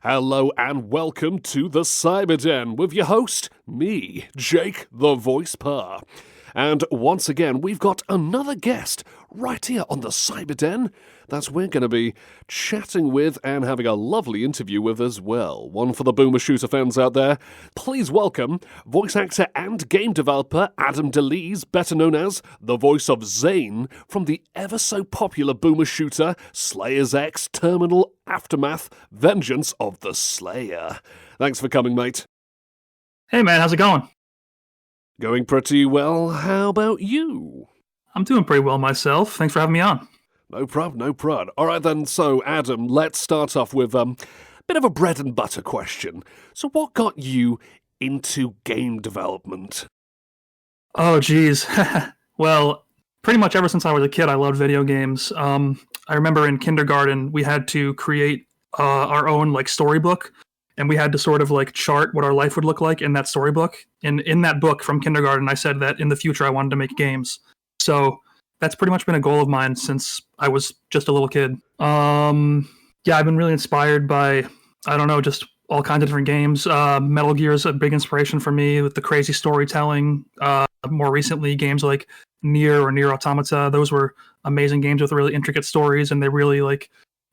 Hello and welcome to the Cyberden with your host, me, Jake the Voice Parr. And once again, we've got another guest right here on the Cyberden that we're going to be chatting with and having a lovely interview with as well. One for the Boomer Shooter fans out there. Please welcome voice actor and game developer Adam DeLease, better known as the voice of Zane from the ever-so-popular Boomer Shooter Slayers X Terminal Aftermath Vengeance of the Slayer. Thanks for coming, mate. Hey man, how's it going? Going pretty well. How about you? I'm doing pretty well myself. Thanks for having me on. No problem. All right then, so Adam, let's start off with a bit of a bread and butter question. So what got you into game development? Oh geez. Well, pretty much ever since I was a kid, I loved video games. I remember in kindergarten, we had to create our own storybook, and we had to sort of chart what our life would look like in that storybook. And in that book from kindergarten, I said that in the future I wanted to make games. So that's pretty much been a goal of mine since I was just a little kid. Yeah, I've been really inspired by, just all kinds of different games. Metal Gear is a big inspiration for me with the crazy storytelling. More recently, games like Nier or Nier Automata, those were amazing games with really intricate stories, and they really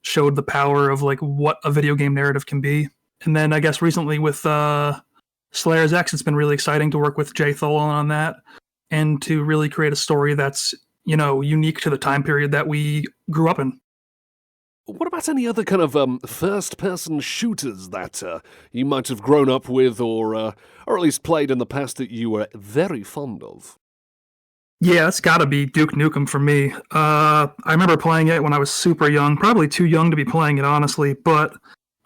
showed the power of what a video game narrative can be. And then I guess recently with Slayers X, it's been really exciting to work with Jay Tholen on that and to really create a story that's, unique to the time period that we grew up in. What about any other kind of first-person shooters that you might have grown up with or at least played in the past that you were very fond of? Yeah, that's got to be Duke Nukem for me. I remember playing it when I was super young, probably too young to be playing it, honestly, but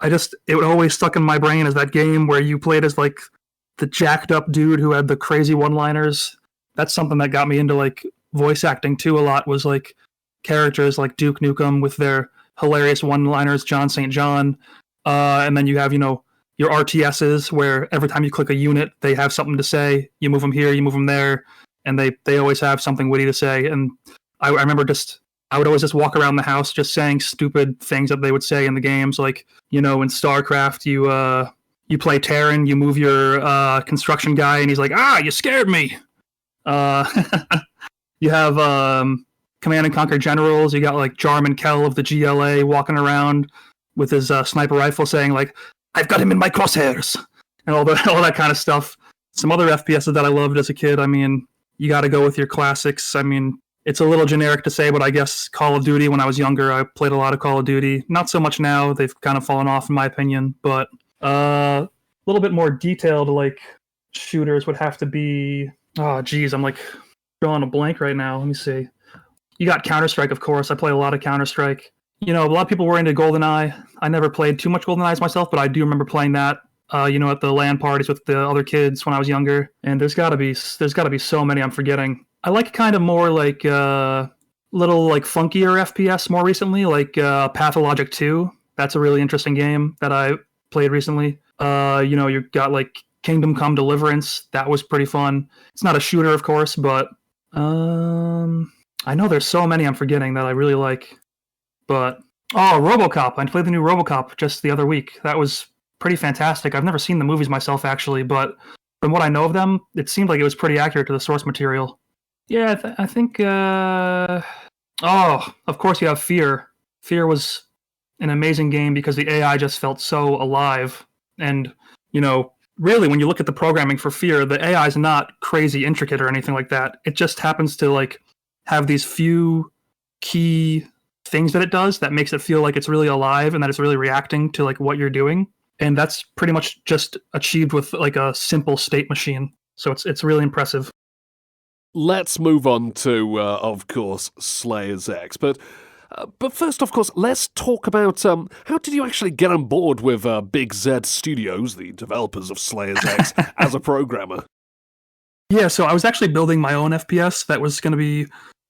it always stuck in my brain as that game where you played as the jacked up dude who had the crazy one-liners. That's something that got me into voice acting too a lot, was characters like Duke Nukem with their hilarious one-liners, John St. John. And then you have, your RTSs where every time you click a unit, they have something to say. You move them here, you move them there, and they always have something witty to say. And I remember I would always just walk around the house just saying stupid things that they would say in the games. In StarCraft, you play Terran, you move your construction guy, and he's like, you scared me. You have Command and Conquer Generals. You got Jarman Kell of the GLA walking around with his sniper rifle saying I've got him in my crosshairs, and all that kind of stuff. Some other FPSs that I loved as a kid, you got to go with your classics. It's a little generic to say, but I guess Call of Duty when I was younger, I played a lot of Call of Duty. Not so much now. They've kind of fallen off in my opinion, but a little bit more detailed shooters would have to be, oh geez, I'm drawing a blank right now. Let me see. You got Counter-Strike, of course. I play a lot of Counter-Strike. A lot of people were into GoldenEye. I never played too much GoldenEye myself, but I do remember playing that at the LAN parties with the other kids when I was younger. And there's got to be so many I'm forgetting. I like kind of more little funkier FPS more recently, Pathologic 2. That's a really interesting game that I played recently. You got Kingdom Come Deliverance. That was pretty fun. It's not a shooter, of course, but I know there's so many I'm forgetting that I really like. But RoboCop. I played the new RoboCop just the other week. That was pretty fantastic. I've never seen the movies myself, actually, but from what I know of them, it seemed like it was pretty accurate to the source material. Yeah, I think... of course you have Fear. Fear was an amazing game because the AI just felt so alive. And, really, when you look at the programming for Fear, the AI is not crazy intricate or anything like that. It just happens to, have these few key things that it does that makes it feel like it's really alive and that it's really reacting to, what you're doing. And that's pretty much just achieved with, a simple state machine. So it's really impressive. Let's move on to, of course, Slayers X. But first, of course, let's talk about how did you actually get on board with Big Z Studios, the developers of Slayers X, as a programmer? Yeah, so I was actually building my own FPS that was going to be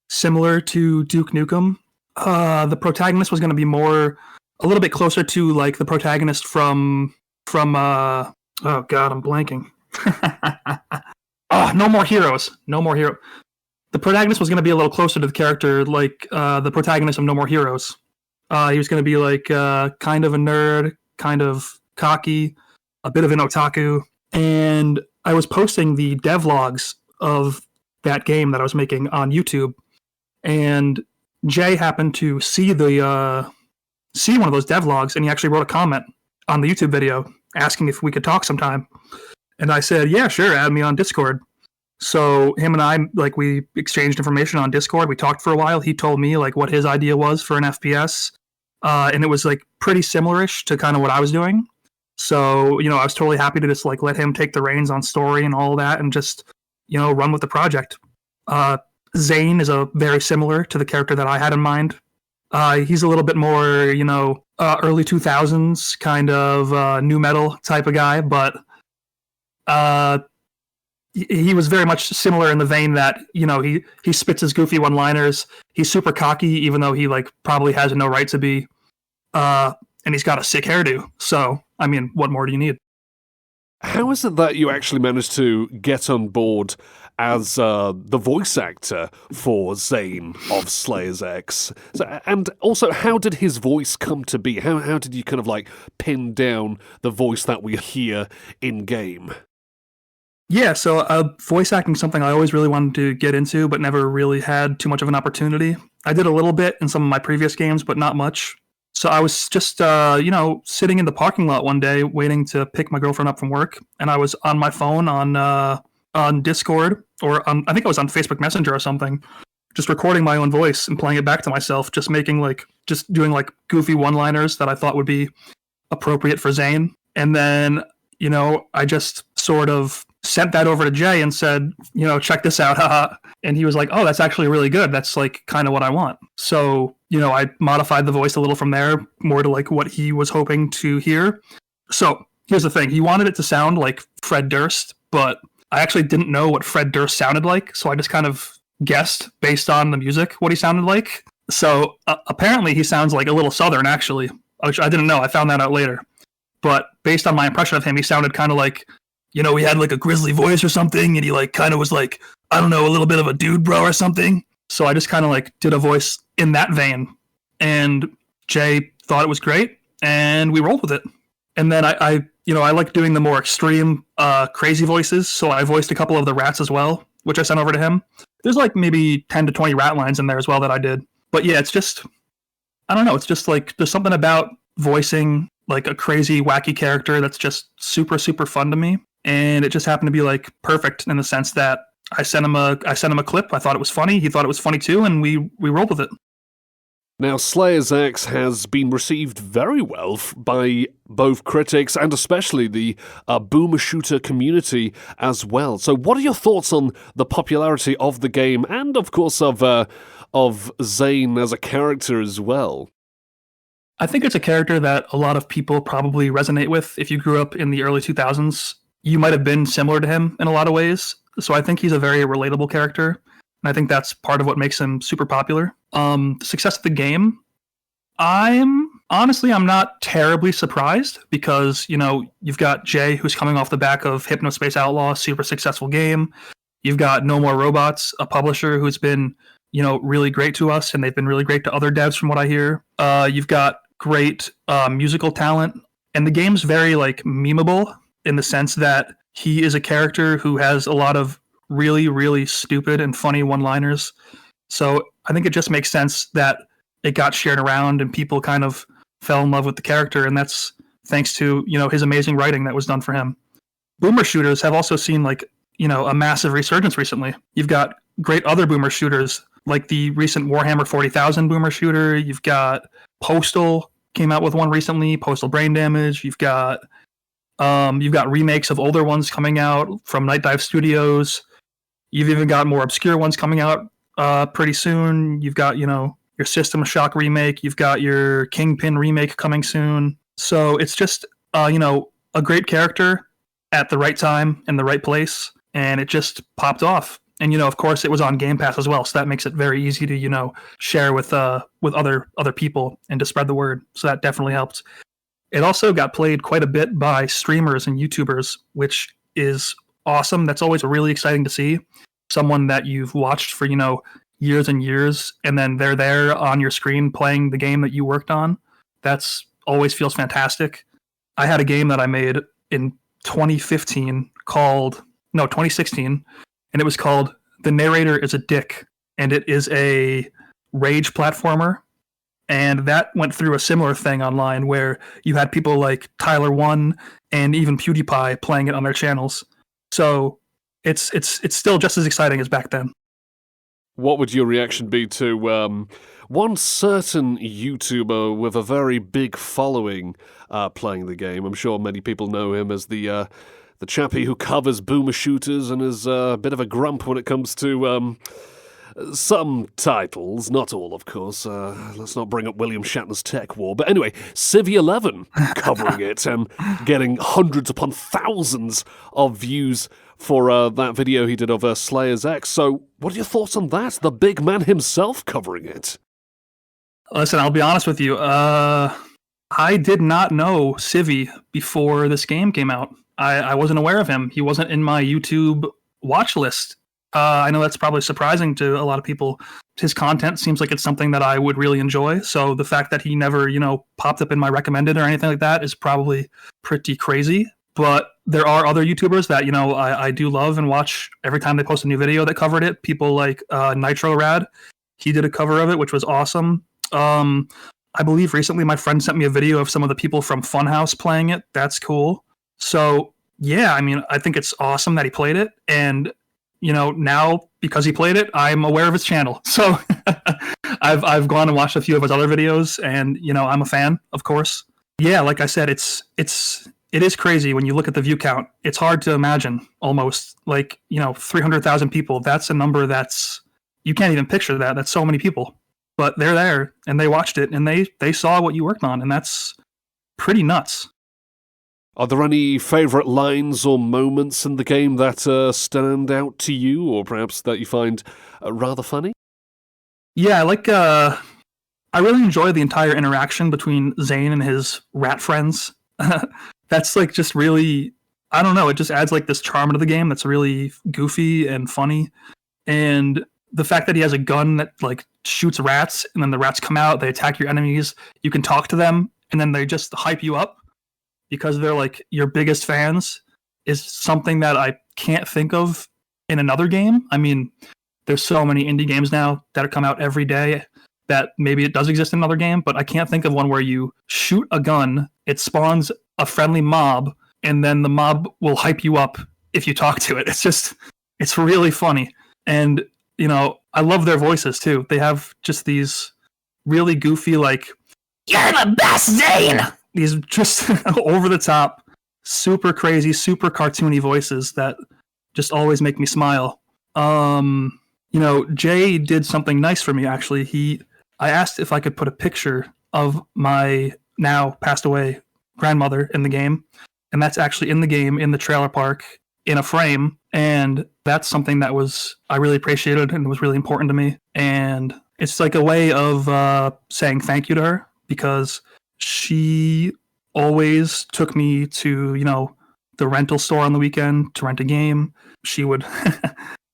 similar to Duke Nukem. The protagonist was going to be a little bit closer to the protagonist from oh god, I'm blanking. No More Heroes. No More Hero. The protagonist was going to be a little closer to the character the protagonist of No More Heroes. He was going to be kind of a nerd, kind of cocky, a bit of an otaku, and I was posting the devlogs of that game that I was making on YouTube, and Jay happened to see see one of those devlogs, and he actually wrote a comment on the YouTube video asking if we could talk sometime. And I said, yeah, sure, add me on Discord. So him and I, like, we exchanged information on Discord. We talked for a while. He told me, like, what his idea was for an FPS. And it was, like, pretty similar-ish to kind of what I was doing. So, I was totally happy to just, like, let him take the reins on story and all that and just, run with the project. Zane is very similar to the character that I had in mind. He's a little bit more, early 2000s kind of new metal type of guy, but he was very much similar in the vein that, he spits his goofy one-liners. He's super cocky, even though he, like, probably has no right to be. And he's got a sick hairdo. So, I mean, what more do you need? How is it that you actually managed to get on board as the voice actor for Zane of Slayers X? And also, how did his voice come to be? How did you kind of, like, pin down the voice that we hear in-game? Yeah, so voice acting is something I always really wanted to get into, but never really had too much of an opportunity. I did a little bit in some of my previous games, but not much. So I was just, sitting in the parking lot one day waiting to pick my girlfriend up from work, and I was on my phone on Discord, or I think I was on Facebook Messenger or something, just recording my own voice and playing it back to myself, just doing like goofy one-liners that I thought would be appropriate for Zane. And then, I just sort of sent that over to Jay and said, check this out, haha. And he was like, oh, that's actually really good. That's like kind of what I want. So, I modified the voice a little from there, more to like what he was hoping to hear. So here's the thing. He wanted it to sound like Fred Durst, but I actually didn't know what Fred Durst sounded like. So I just kind of guessed based on the music what he sounded like. So apparently he sounds like a little Southern, actually, which I didn't know. I found that out later. But based on my impression of him, he sounded kind of like, he had like a grizzly voice or something, and he like kind of was like, I don't know, a little bit of a dude bro or something. So I just kind of like did a voice in that vein, and Jay thought it was great, and we rolled with it. And then I like doing the more extreme, crazy voices, so I voiced a couple of the rats as well, which I sent over to him. There's like maybe 10 to 20 rat lines in there as well that I did. But yeah, it's just, I don't know, it's just like there's something about voicing like a crazy, wacky character that's just super, super fun to me. And it just happened to be like perfect in the sense that I sent him a clip. I thought it was funny. He thought it was funny too, and we rolled with it. Now, Slayers X has been received very well by both critics and especially the boomer shooter community as well. So what are your thoughts on the popularity of the game and, of course, of Zane as a character as well? I think it's a character that a lot of people probably resonate with. If you grew up in the early 2000s, you might have been similar to him in a lot of ways. So I think he's a very relatable character. And I think that's part of what makes him super popular. The success of the game, I'm not terribly surprised because, you've got Jay, who's coming off the back of Hypnospace Outlaw, super successful game. You've got No More Robots, a publisher who's been, really great to us, and they've been really great to other devs from what I hear. You've got great musical talent, and the game's very, like, memeable in the sense that he is a character who has a lot of really, really stupid and funny one-liners. So I think it just makes sense that it got shared around and people kind of fell in love with the character, and that's thanks to, his amazing writing that was done for him. Boomer shooters have also seen, like, a massive resurgence recently. You've got great other boomer shooters, like the recent Warhammer 40,000 boomer shooter. You've got Postal came out with one recently, Postal Brain Damage. You've got remakes of older ones coming out from Night Dive Studios. You've even got more obscure ones coming out pretty soon. You've got, your System Shock remake. You've got your Kingpin remake coming soon. So it's just, a great character at the right time in the right place, and it just popped off. And, of course, it was on Game Pass as well, so that makes it very easy to, share with other people and to spread the word. So that definitely helped. It also got played quite a bit by streamers and YouTubers, which is awesome. That's always really exciting to see. Someone that you've watched for, years and years, and then they're there on your screen playing the game that you worked on. That's always feels fantastic. I had a game that I made in 2016, and it was called The Narrator is a Dick, and it is a rage platformer. And that went through a similar thing online where you had people like Tyler One and even PewDiePie playing it on their channels. So it's still just as exciting as back then. What would your reaction be to one certain YouTuber with a very big following playing the game? I'm sure many people know him as the chappie who covers boomer shooters and is a bit of a grump when it comes to some titles, not all, of course. Let's not bring up William Shatner's Tech War. But anyway, Civ 11 covering it and getting hundreds upon thousands of views for that video he did of Slayers X. So what are your thoughts on that? The big man himself covering it. Listen, I'll be honest with you. I did not know Civvy before this game came out. I wasn't aware of him. He wasn't in my YouTube watch list. I know that's probably surprising to a lot of people. His content seems like it's something that I would really enjoy. So the fact that he never, popped up in my recommended or anything like that is probably pretty crazy. But there are other YouTubers that, I do love and watch every time they post a new video that covered it. People like Nitro Rad. He did a cover of it, which was awesome. I believe recently my friend sent me a video of some of the people from Funhouse playing it. That's cool. So, yeah, I think it's awesome that he played it. And now because he played it, I'm aware of his channel. So I've gone and watched a few of his other videos, and I'm a fan, of course. Yeah, like I said, it is crazy when you look at the view count. It's hard to imagine almost 300,000 people. That's a number you can't even picture that. That's so many people, but they're there and they watched it and they saw what you worked on, and that's pretty nuts. Are there any favourite lines or moments in the game that stand out to you, or perhaps that you find rather funny? Yeah, I really enjoy the entire interaction between Zane and his rat friends. That's just really, I don't know, it just adds this charm to the game that's really goofy and funny. And the fact that he has a gun that shoots rats, and then the rats come out, they attack your enemies, you can talk to them, and then they just hype you up because they're your biggest fans, is something that I can't think of in another game. There's so many indie games now that come out every day that maybe it does exist in another game, but I can't think of one where you shoot a gun, it spawns a friendly mob, and then the mob will hype you up if you talk to it. It's really funny. And, I love their voices too. They have just these really goofy, you're the best, Zane! These just over the top, super crazy, super cartoony voices that just always make me smile. Jay did something nice for me, actually. I asked if I could put a picture of my now passed away grandmother in the game, and that's actually in the game, in the trailer park, in a frame, and that's something that I really appreciated and was really important to me. And it's a way of saying thank you to her, because she always took me to, the rental store on the weekend to rent a game. She would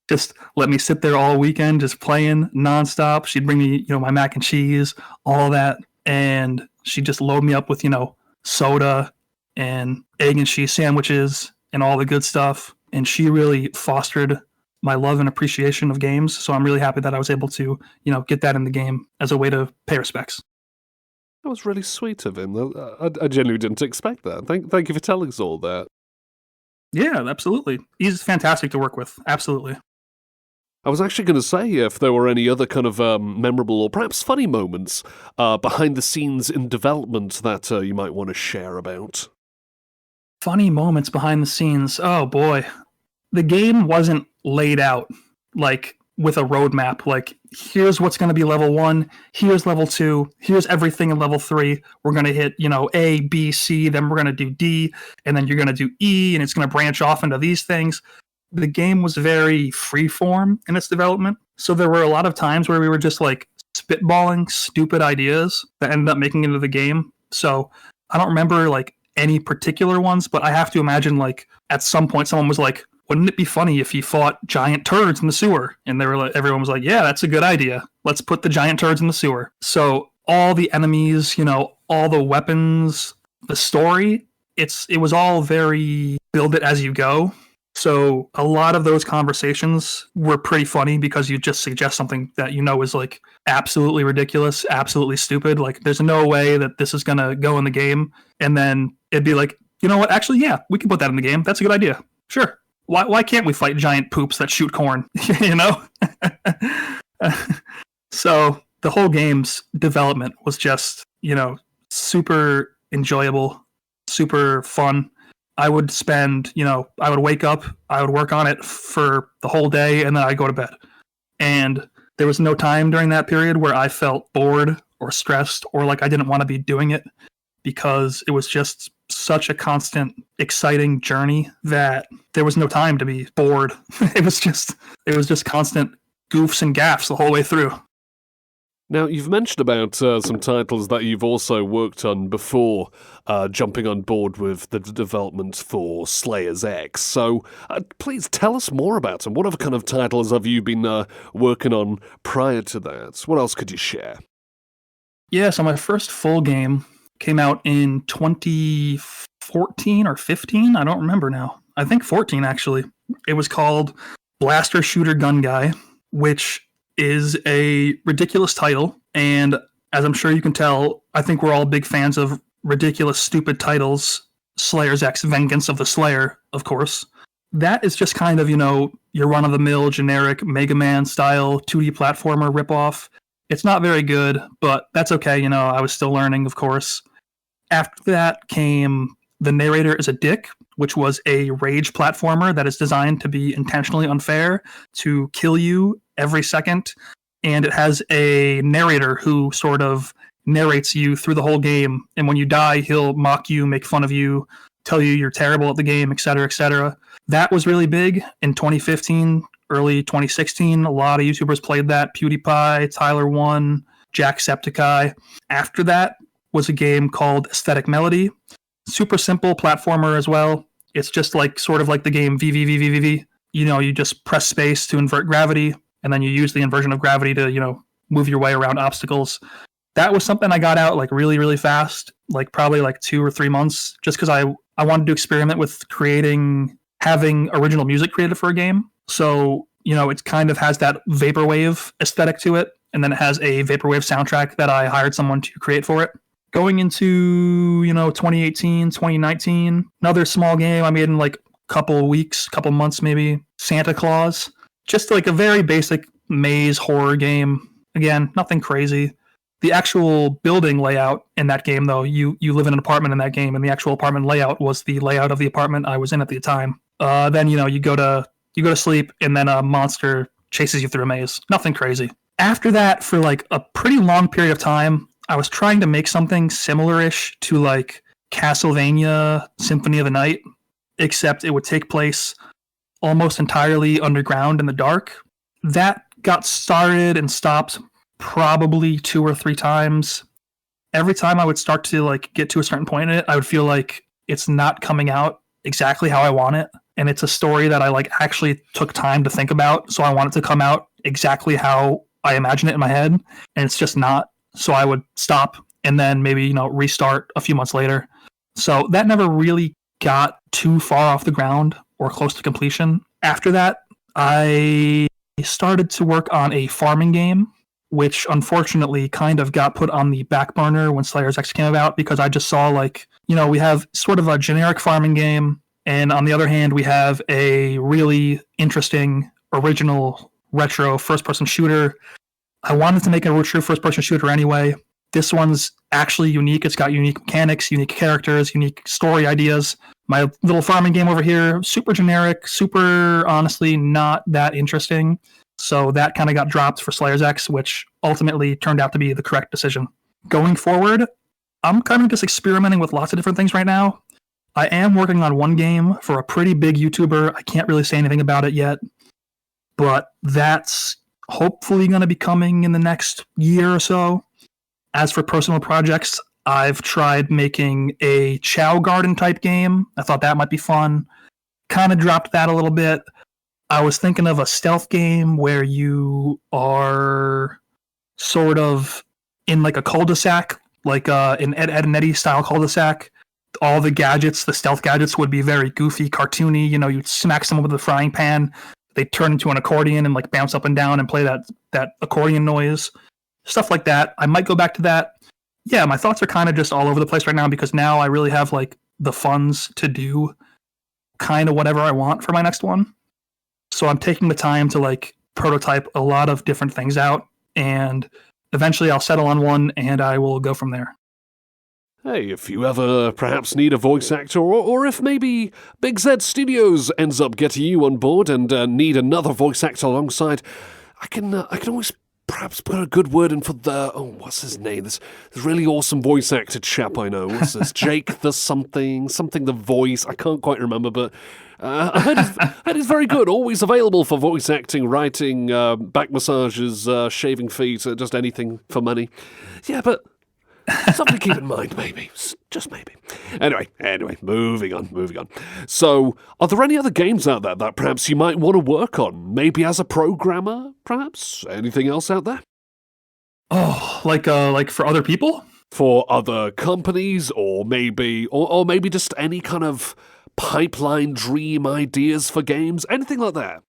just let me sit there all weekend, just playing nonstop. She'd bring me, my mac and cheese, all that. And she'd just load me up with, soda and egg and cheese sandwiches and all the good stuff. And she really fostered my love and appreciation of games. So I'm really happy that I was able to, get that in the game as a way to pay respects. That was really sweet of him. I genuinely didn't expect that. Thank you for telling us all that. Yeah, absolutely. He's fantastic to work with. Absolutely. I was actually going to say if there were any other kind of memorable or perhaps funny moments behind the scenes in development that you might want to share about. Funny moments behind the scenes. Oh, boy. The game wasn't laid out with a roadmap. Here's what's going to be level 1, here's level 2, here's everything in level 3. We're going to hit, A, B, C, then we're going to do D, and then you're going to do E, and it's going to branch off into these things. The game was very freeform in its development. So there were a lot of times where we were just spitballing stupid ideas that ended up making it into the game. So I don't remember any particular ones, but I have to imagine at some point someone was wouldn't it be funny if you fought giant turds in the sewer? And everyone was yeah, that's a good idea. Let's put the giant turds in the sewer. So all the enemies, all the weapons, the story, it was all very build it as you go. So a lot of those conversations were pretty funny because you just suggest something that is like absolutely ridiculous, absolutely stupid. Like there's no way that this is gonna go in the game, and then it'd be like, you know what? Actually, yeah, we can put that in the game. That's a good idea. Sure. Why can't we fight giant poops that shoot corn? So the whole game's development was just super enjoyable, super fun. I would spend, I would wake up, I would work on it for the whole day, and then I'd go to bed. And there was no time during that period where I felt bored or stressed or like I didn't want to be doing it, because it was just such a constant, exciting journey that there was no time to be bored. It was just constant goofs and gaffs the whole way through. Now, you've mentioned about some titles that you've also worked on before jumping on board with the development for Slayers X. So please tell us more about them. What other kind of titles have you been working on prior to that? What else could you share? Yeah, so my first full game came out in 2014 or 15. I don't remember now. I think 14, actually. It was called Blaster Shooter Gun Guy, which is a ridiculous title, and as I'm sure you can tell, I think we're all big fans of ridiculous, stupid titles. Slayers X, Vengance of the Slayer, of course. That is just kind of, your run-of-the-mill, generic Mega Man style 2D platformer ripoff. It's not very good, but that's okay, I was still learning, of course. After that came The Narrator is a Dick, which was a rage platformer that is designed to be intentionally unfair, to kill you every second, and it has a narrator who sort of narrates you through the whole game, and when you die, he'll mock you, make fun of you, tell you you're terrible at the game, etc., etc. That was really big in 2015, early 2016. A lot of YouTubers played that. PewDiePie, Tyler1, Jacksepticeye. After that was a game called Aesthetic Melody. Super simple platformer as well. It's just like sort of like the game VVVVVV. You just press space to invert gravity, and then you use the inversion of gravity to, move your way around obstacles. That was something I got out like really, really fast, like probably like 2 or 3 months, just because I wanted to experiment with having original music created for a game. So, it kind of has that vaporwave aesthetic to it, and then it has a vaporwave soundtrack that I hired someone to create for it. Going into, 2018, 2019, another small game I made in like couple months maybe, Santa Claus. Just like a very basic maze horror game. Again, nothing crazy. The actual building layout in that game, though, you live in an apartment in that game, and the actual apartment layout was the layout of the apartment I was in at the time. Then, you go to sleep, and then a monster chases you through a maze. Nothing crazy. After that, for like a pretty long period of time, I was trying to make something similar-ish to like Castlevania Symphony of the Night, except it would take place almost entirely underground in the dark. That got started and stopped probably 2 or 3 times. Every time I would start to like get to a certain point in it, I would feel like it's not coming out exactly how I want it. And it's a story that I like actually took time to think about. So I want it to come out exactly how I imagine it in my head. And it's just not. So I would stop and then maybe, restart a few months later. So that never really got too far off the ground or close to completion. After that, I started to work on a farming game, which unfortunately kind of got put on the back burner when Slayers X came about, because I just saw like, we have sort of a generic farming game, and on the other hand, we have a really interesting, original, retro first-person shooter. I wanted to make a true first-person shooter anyway. This one's actually unique. It's got unique mechanics, unique characters, unique story ideas. My little farming game over here, super generic, super, honestly, not that interesting. So that kind of got dropped for Slayers X, which ultimately turned out to be the correct decision. Going forward, I'm kind of just experimenting with lots of different things right now. I am working on one game for a pretty big YouTuber. I can't really say anything about it yet, but that's hopefully going to be coming in the next year or so. As for personal projects, I've tried making a Chow Garden type game. I thought that might be fun. Kind of dropped that a little bit. I was thinking of a stealth game where you are sort of in like a cul-de-sac, like an Ed and Eddie style cul-de-sac, all the gadgets, the stealth gadgets, would be very goofy, cartoony. You'd smack someone with a frying pan, they turn into an accordion and like bounce up and down and play that accordion noise, stuff like that. I might go back to that. Yeah, my thoughts are kind of just all over the place right now because now I really have like the funds to do kind of whatever I want for my next one. So I'm taking the time to like prototype a lot of different things out, and eventually I'll settle on one and I will go from there. Hey, if you ever perhaps need a voice actor, or if maybe Big Z Studios ends up getting you on board and need another voice actor alongside, I can always perhaps put a good word in for what's his name? This really awesome voice actor chap I know. What's this? Jake the something the voice. I can't quite remember, but I heard he's very good. Always available for voice acting, writing, back massages, shaving feet, just anything for money. Yeah, but something to keep in mind, maybe. Just maybe. Anyway, moving on. So, are there any other games out there that perhaps you might want to work on? Maybe as a programmer, perhaps? Anything else out there? Oh, like for other people? For other companies, or maybe just any kind of pipeline dream ideas for games? Anything like that?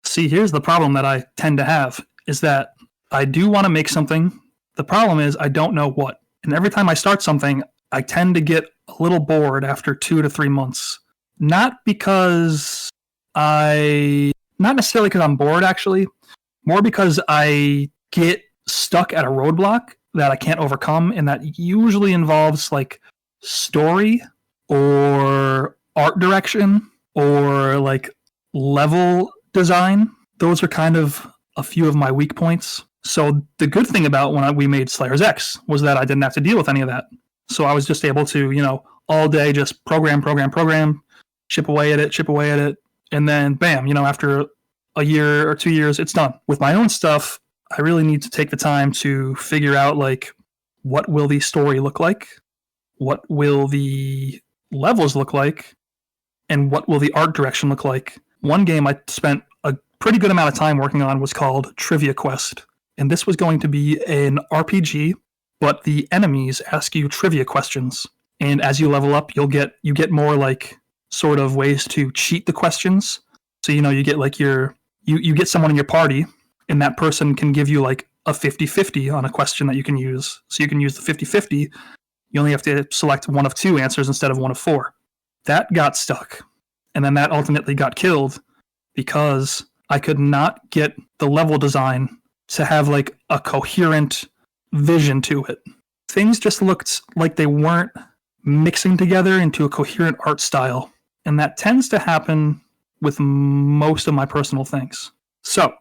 See, here's the problem that I tend to have, is that I do want to make something. The problem is I don't know what. And every time I start something, I tend to get a little bored after 2 to 3 months. Not necessarily because I'm bored, actually. More because I get stuck at a roadblock that I can't overcome, and that usually involves like story or art direction or like level design. Those are kind of a few of my weak points. So the good thing about when we made Slayers X was that I didn't have to deal with any of that. So I was just able to, all day just program, chip away at it, and then bam, after a year or 2 years, it's done. With my own stuff, I really need to take the time to figure out like what will the story look like, what will the levels look like, and what will the art direction look like. One game I spent a pretty good amount of time working on was called Trivia Quest. And this was going to be an RPG, but the enemies ask you trivia questions. And as you level up, you get more like sort of ways to cheat the questions. So you get like you get someone in your party, and that person can give you like a 50-50 on a question that you can use. So you can use the 50-50. You only have to select one of 2 answers instead of one of 4. That got stuck. And then that ultimately got killed because I could not get the level design to have like a coherent vision to it. Things just looked like they weren't mixing together into a coherent art style. And that tends to happen with most of my personal things. So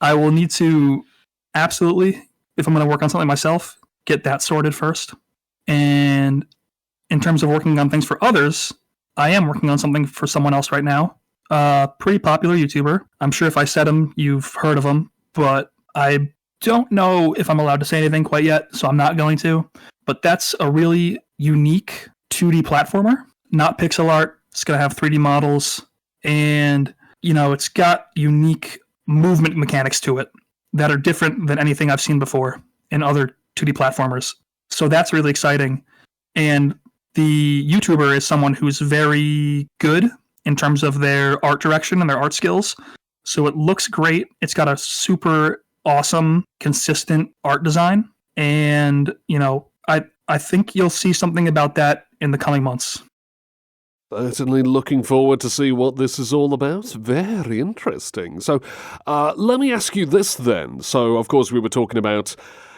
I will need to absolutely, if I'm going to work on something myself, get that sorted first. And in terms of working on things for others, I am working on something for someone else right now. Pretty popular YouTuber. I'm sure if I said him, you've heard of him, but I don't know if I'm allowed to say anything quite yet, so I'm not going to. But that's a really unique 2D platformer, not pixel art. It's going to have 3D models, and it's got unique movement mechanics to it that are different than anything I've seen before in other 2D platformers. So that's really exciting. And the YouTuber is someone who's very good in terms of their art direction and their art skills. So it looks great. It's got a super awesome, consistent art design. And, I think you'll see something about that in the coming months. Certainly looking forward to see what this is all about. Very interesting. So let me ask you this then. So, of course, we were talking about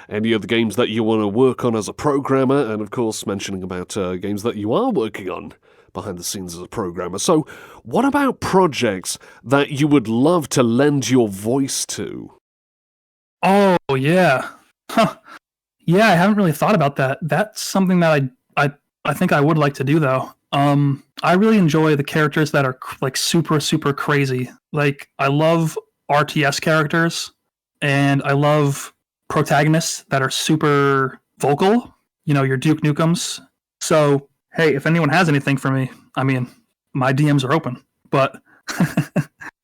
any of the games that you want to work on as a programmer, and, of course, mentioning about games that you are working on behind the scenes as a programmer. So what about projects that you would love to lend your voice to? Oh, yeah. Huh. Yeah, I haven't really thought about that. That's something that I think I would like to do, though. I really enjoy the characters that are like super, super crazy. Like, I love RTS characters, and I love protagonists that are super vocal. Your Duke Nukems. So, hey, if anyone has anything for me, my DMs are open. But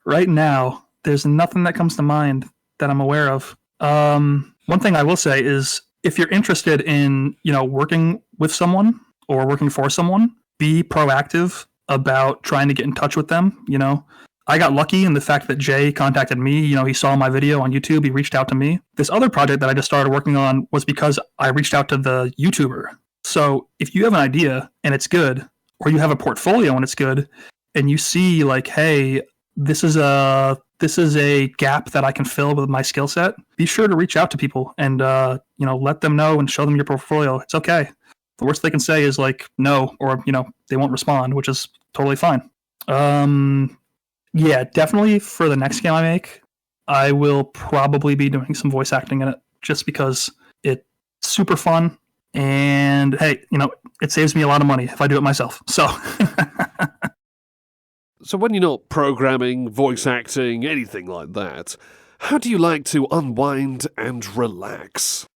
right now, there's nothing that comes to mind that I'm aware of. One thing I will say is, if you're interested in, working with someone or working for someone, be proactive about trying to get in touch with them. You know, I got lucky in the fact that Jay contacted me. You know, he saw my video on YouTube. He reached out to me. This other project that I just started working on was because I reached out to the YouTuber. So if you have an idea and it's good, or you have a portfolio and it's good, and you see like, hey, this is a gap that I can fill with my skill set, be sure to reach out to people and let them know and show them your portfolio. It's okay. The worst they can say is like no, or they won't respond, which is totally fine. Yeah, definitely for the next game I make, I will probably be doing some voice acting in it just because it's super fun. And hey, it saves me a lot of money if I do it myself. So, So when you're not programming, voice acting, anything like that, how do you like to unwind and relax?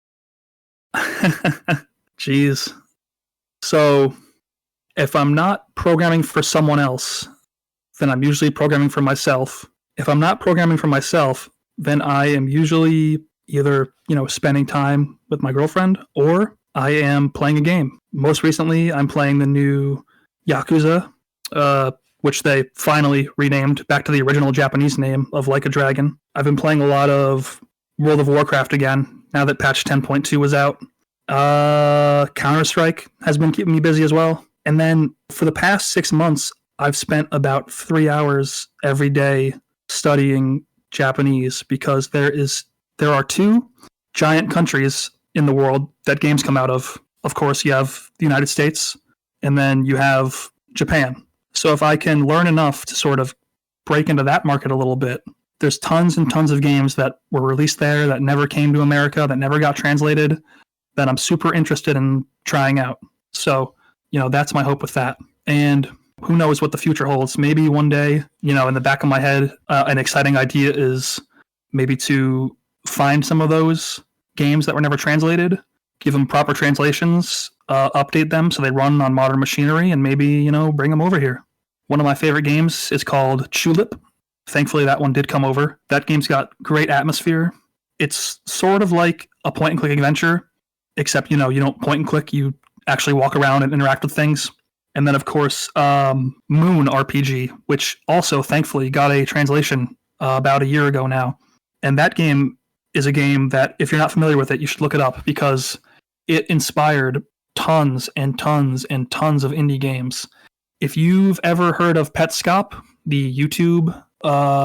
Jeez. So if I'm not programming for someone else, then I'm usually programming for myself. If I'm not programming for myself, then I am usually either, spending time with my girlfriend or I am playing a game. Most recently, I'm playing the new Yakuza, which they finally renamed back to the original Japanese name of Like a Dragon. I've been playing a lot of World of Warcraft again, now that patch 10.2 is out. Counter-Strike has been keeping me busy as well. And then for the past 6 months, I've spent about 3 hours every day studying Japanese because there are 2 giant countries in the world that games come out of. Of course, you have the United States, and then you have Japan. So if I can learn enough to sort of break into that market a little bit, there's tons and tons of games that were released there that never came to America, that never got translated, that I'm super interested in trying out. So, that's my hope with that. And who knows what the future holds. Maybe one day, in the back of my head, an exciting idea is maybe to find some of those games that were never translated, give them proper translations, update them so they run on modern machinery, and maybe, bring them over here. One of my favorite games is called Tulip. Thankfully, that one did come over. That game's got great atmosphere. It's sort of like a point-and-click adventure, except, you don't point and click, you actually walk around and interact with things. And then, of course, Moon RPG, which also, thankfully, got a translation about a year ago now. And that game is a game that, if you're not familiar with it, you should look it up because it inspired tons and tons and tons of indie games. If you've ever heard of Petscop, the YouTube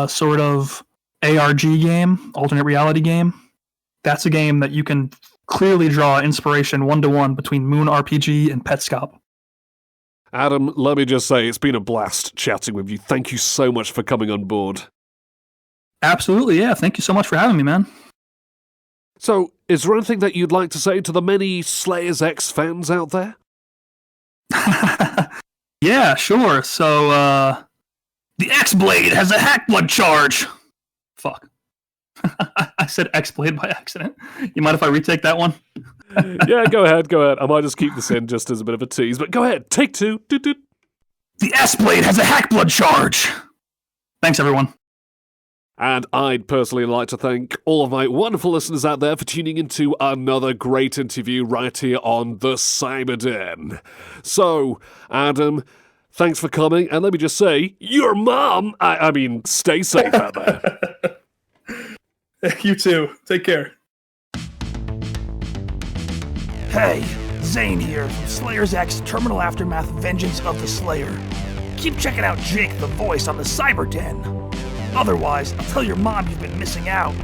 sort of ARG game, alternate reality game, that's a game that you can clearly draw inspiration one-to-one between Moon RPG and Petscop. Adam, let me just say, it's been a blast chatting with you. Thank you so much for coming on board. Absolutely, yeah. Thank you so much for having me, man. So, is there anything that you'd like to say to the many Slayers X fans out there? Yeah, sure. So, the X-Blade has a hack blood charge. Fuck. I said X-Blade by accident. You mind if I retake that one? Yeah, go ahead. I might just keep this in just as a bit of a tease, but go ahead. Take 2. Doot. The S-Blade has a hack blood charge. Thanks, everyone. And I'd personally like to thank all of my wonderful listeners out there for tuning into another great interview right here on the Cyberden. So, Adam, thanks for coming, and let me just say, your mom, I mean, stay safe out there. You too. Take care. Hey, Zane here from Slayers X Terminal Aftermath Vengeance of the Slayer. Keep checking out Jake the Voice on the Cyberden. Otherwise, I'll tell your mom you've been missing out.